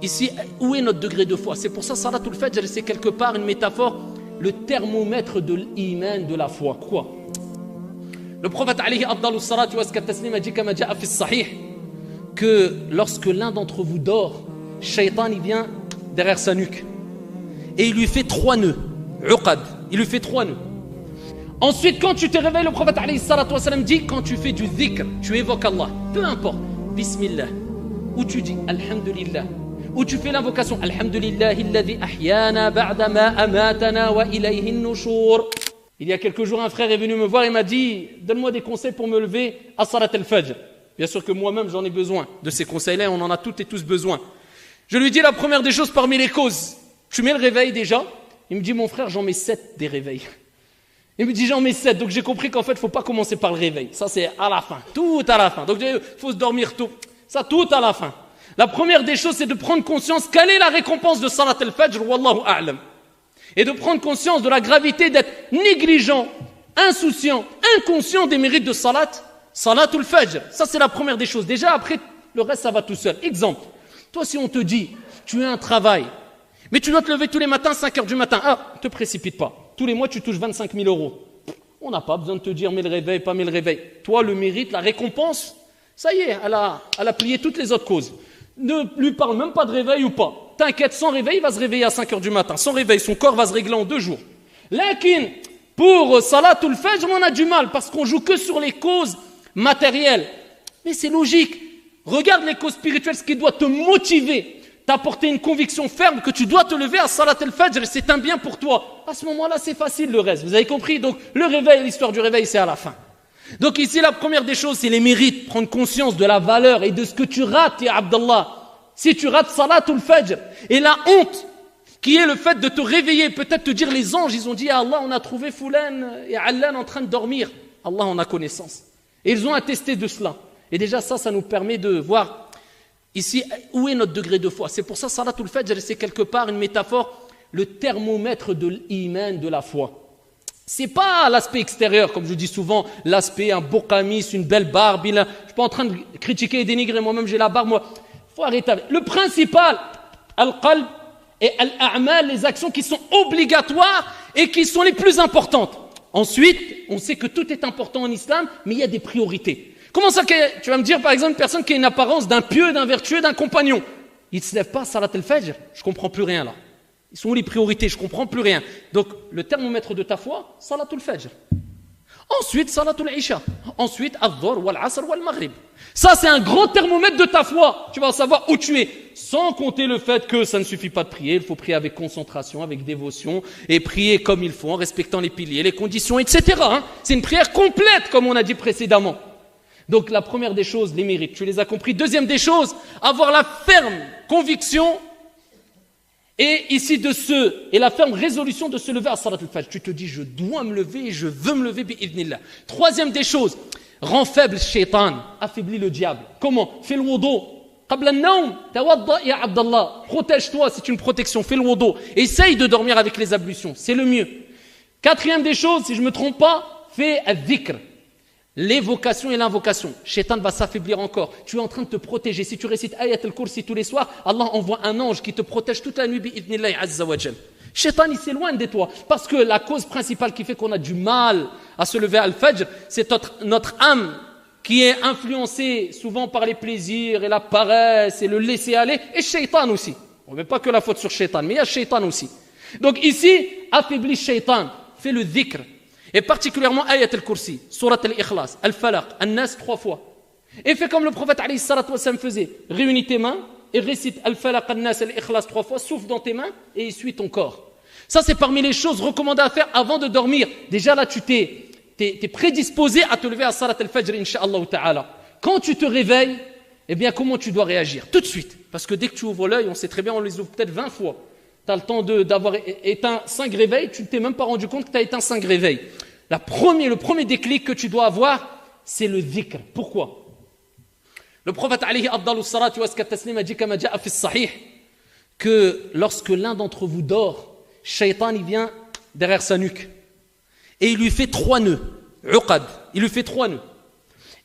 Ici, où est notre degré de foi? C'est pour ça, Salatul Fajr, c'est quelque part une métaphore, le thermomètre de l'iman, de la foi. Quoi? Le prophète alayhi afdalus salatu wa taslim a dit, kama ja'a fi sahih, que lorsque l'un d'entre vous dort, Shaitan il vient derrière sa nuque et il lui fait 3 nœuds. Uqad, il lui fait 3 nœuds. Ensuite, quand tu te réveilles, le prophète alayhi salatu wa salam dit, quand tu fais du dhikr, tu évoques Allah, peu importe, Bismillah, ou tu dis Alhamdulillah, ou tu fais l'invocation Alhamdulillahi alladhi ahyana ba'da ma amatana wa ilayhi an-nushur. Il y a quelques jours, un frère est venu me voir et m'a dit, donne-moi des conseils pour me lever à Salat al-Fajr. Bien sûr que moi-même j'en ai besoin de ces conseils-là, on en a toutes et tous besoin. Je lui dis la première des choses parmi les causes, tu mets le réveil déjà? Il me dit, mon frère, j'en mets 7 des réveils. Il me dit, j'en mets 7, donc j'ai compris qu'en fait, il ne faut pas commencer par le réveil. Ça, c'est à la fin, tout à la fin. Donc, il faut se dormir tôt. Ça, tout à la fin. La première des choses, c'est de prendre conscience quelle est la récompense de Salat al-Fajr, wallahu a'lam. Et de prendre conscience de la gravité d'être négligent, insouciant, inconscient des mérites de Salatul Fajr. Ça, c'est la première des choses. Déjà, après, le reste, ça va tout seul. Exemple, toi, si on te dit, tu as un travail, mais tu dois te lever tous les matins, 5 heures du matin. Ah, ne te précipite pas. Tous les mois, tu touches 25 000 euros. On n'a pas besoin de te dire, mets le réveil, pas mets le réveil. Toi, le mérite, la récompense, ça y est, elle a plié toutes les autres causes. Ne lui parle même pas de réveil ou pas. T'inquiète, sans réveil, il va se réveiller à 5 heures du matin. Sans réveil, son corps va se régler en 2 jours. Lakin, pour Salatul Fajr, on a du mal parce qu'on joue que sur les causes matérielles. Mais c'est logique. Regarde les causes spirituelles, ce qui doit te motiver, t'apporter une conviction ferme que tu dois te lever à Salatul Fajr, c'est un bien pour toi. À ce moment-là, c'est facile le reste. Vous avez compris? Donc, le réveil, l'histoire du réveil, c'est à la fin. Donc ici, la première des choses, c'est les mérites. Prendre conscience de la valeur et de ce que tu rates, ya Abdallah. Si tu rates Salatul Fajr, et la honte, qui est le fait de te réveiller, peut-être te dire, les anges, ils ont dit, ya Allah, on a trouvé Foulan et Allan en train de dormir. Allah en a connaissance. Et ils ont attesté de cela. Et déjà, ça nous permet de voir ici où est notre degré de foi. C'est pour ça, Salatul Fajr, c'est quelque part une métaphore, le thermomètre de l'iman, de la foi. C'est pas l'aspect extérieur, comme je dis souvent, l'aspect, un beau camis, une belle barbe. Je suis pas en train de critiquer et dénigrer, moi-même j'ai la barbe, moi. Faut arrêter avec. Le principal, al-qalb et al-a'mal, les actions qui sont obligatoires et qui sont les plus importantes. Ensuite, on sait que tout est important en islam, mais il y a des priorités. Comment ça que tu vas me dire, par exemple, une personne qui a une apparence d'un pieux, d'un vertueux, d'un compagnon, il ne se lève pas, Salat al-Fajr, je comprends plus rien là. Ils sont où les priorités? Je ne comprends plus rien. Donc, le thermomètre de ta foi, Salatul Fajr. Ensuite, Salatul Isha. Ensuite, Al-Dhuhr, Wal-Asr, Wal-Maghrib. Ça, c'est un grand thermomètre de ta foi. Tu vas savoir où tu es. Sans compter le fait que ça ne suffit pas de prier. Il faut prier avec concentration, avec dévotion. Et prier comme il faut, en respectant les piliers, les conditions, etc. C'est une prière complète, comme on a dit précédemment. Donc, la première des choses, les mérites. Tu les as compris. Deuxième des choses, avoir la ferme conviction et ici et la ferme résolution de se lever à Salatul Fajr. Tu te dis, je dois me lever et je veux me lever bi'idhnillah. Troisième des choses, rend faible Shaitan, affaiblit le diable. Comment? Fais le wudu. Qabla an-nawm, tawadda ya Abdallah. Protège-toi, c'est une protection. Fais le wudu. Essaye de dormir avec les ablutions, c'est le mieux. Quatrième des choses, si je ne me trompe pas, fais al-dhikr. L'évocation et l'invocation. Shaitan va s'affaiblir encore. Tu es en train de te protéger. Si tu récites Ayat al-Kursi tous les soirs, Allah envoie un ange qui te protège toute la nuit bi'idhnillahi azza wa jal. Shaitan, il s'éloigne de toi. Parce que la cause principale qui fait qu'on a du mal à se lever à al-Fajr, c'est notre âme qui est influencée souvent par les plaisirs et la paresse et le laisser-aller. Et Shaitan aussi. On ne met pas que la faute sur Shaitan, mais il y a Shaitan aussi. Donc ici, affaiblis Shaitan. Fais le dhikr. Et particulièrement Ayat al-Kursi, Surat al-Ikhlas, al-Falaq, al-Nas 3 fois. Et fais comme le prophète alayhi salatu wa sallam faisait. Réunis tes mains et récite al-Falaq, al-Nas, al-Ikhlas 3 fois, souffle dans tes mains et essuie ton corps. Ça, c'est parmi les choses recommandées à faire avant de dormir. Déjà là, tu t'es prédisposé à te lever à Salat al-Fajr, incha'Allah ta'ala. Quand tu te réveilles, eh bien, comment tu dois réagir? Tout de suite. Parce que dès que tu ouvres l'œil, on sait très bien, on les ouvre peut-être 20 fois. Tu as le temps d'avoir éteint 5 réveils, tu ne t'es même pas rendu compte que tu as éteint 5 réveils. Le premier déclic que tu dois avoir, c'est le dhikr. Pourquoi? Le prophète alayhi afdalus salatu wa taslim a dit, kama ja'a fi sahih, que lorsque l'un d'entre vous dort, Shaitan il vient derrière sa nuque et il lui fait 3 nœuds. Uqad, il lui fait 3 nœuds.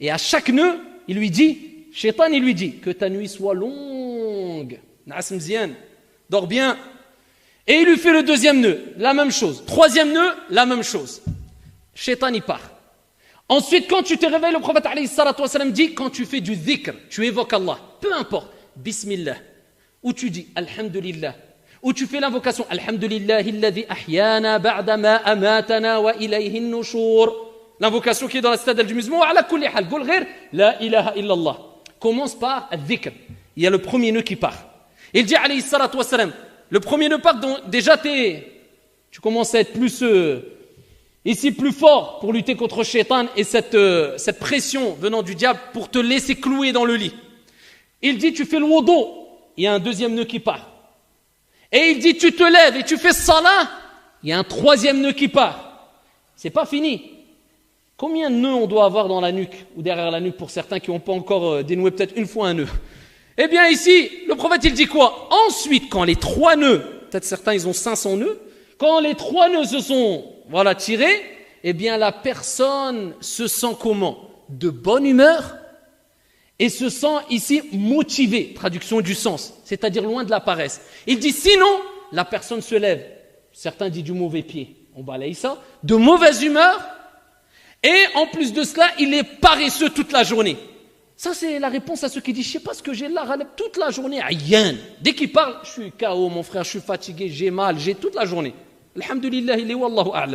Et à chaque nœud, il lui dit, Shaitan il lui dit, que ta nuit soit longue. Naas mzian, dors bien. Et il lui fait le deuxième nœud, la même chose. Troisième nœud, la même chose. Shaitan y part. Ensuite, quand tu te réveilles, le prophète alayhi salatu wa salam dit, quand tu fais du dhikr, tu évoques Allah, peu importe, Bismillah, ou tu dis Alhamdulillah, ou tu fais l'invocation Alhamdulillahi alladhi ahyana ba'da ma amatana wa ilayhi an-nushur. L'invocation qui est dans la citadelle du musulman, ala kulli hal, qul ghayr la ilaha illallah. Commence par al-dhikr. Il y a le premier nœud qui part. Il dit alayhi salatu wa salam, le premier nœud part, donc déjà tu commences à être plus ici plus fort pour lutter contre Shaitan et cette pression venant du diable pour te laisser clouer dans le lit. Il dit tu fais le wudu, il y a un deuxième nœud qui part. Et il dit tu te lèves et tu fais salat, il y a un troisième nœud qui part. C'est pas fini. Combien de nœuds on doit avoir dans la nuque ou derrière la nuque pour certains qui n'ont pas encore dénoué peut-être une fois un nœud? Eh bien ici, le prophète il dit quoi? Ensuite, quand les trois nœuds, peut-être certains ils ont 500 nœuds, quand les trois nœuds se sont tirés, eh bien la personne se sent comment? De bonne humeur et se sent ici motivée, traduction du sens, c'est-à-dire loin de la paresse. Il dit sinon, la personne se lève, certains disent du mauvais pied, on balaye ça, de mauvaise humeur, et en plus de cela, il est paresseux toute la journée. Ça, c'est la réponse à ceux qui disent, je ne sais pas ce que j'ai là, toute la journée, aïen. Dès qu'il parle, je suis KO, mon frère, je suis fatigué, j'ai mal, j'ai toute la journée. Alhamdulillah, il est wallahu a'lam.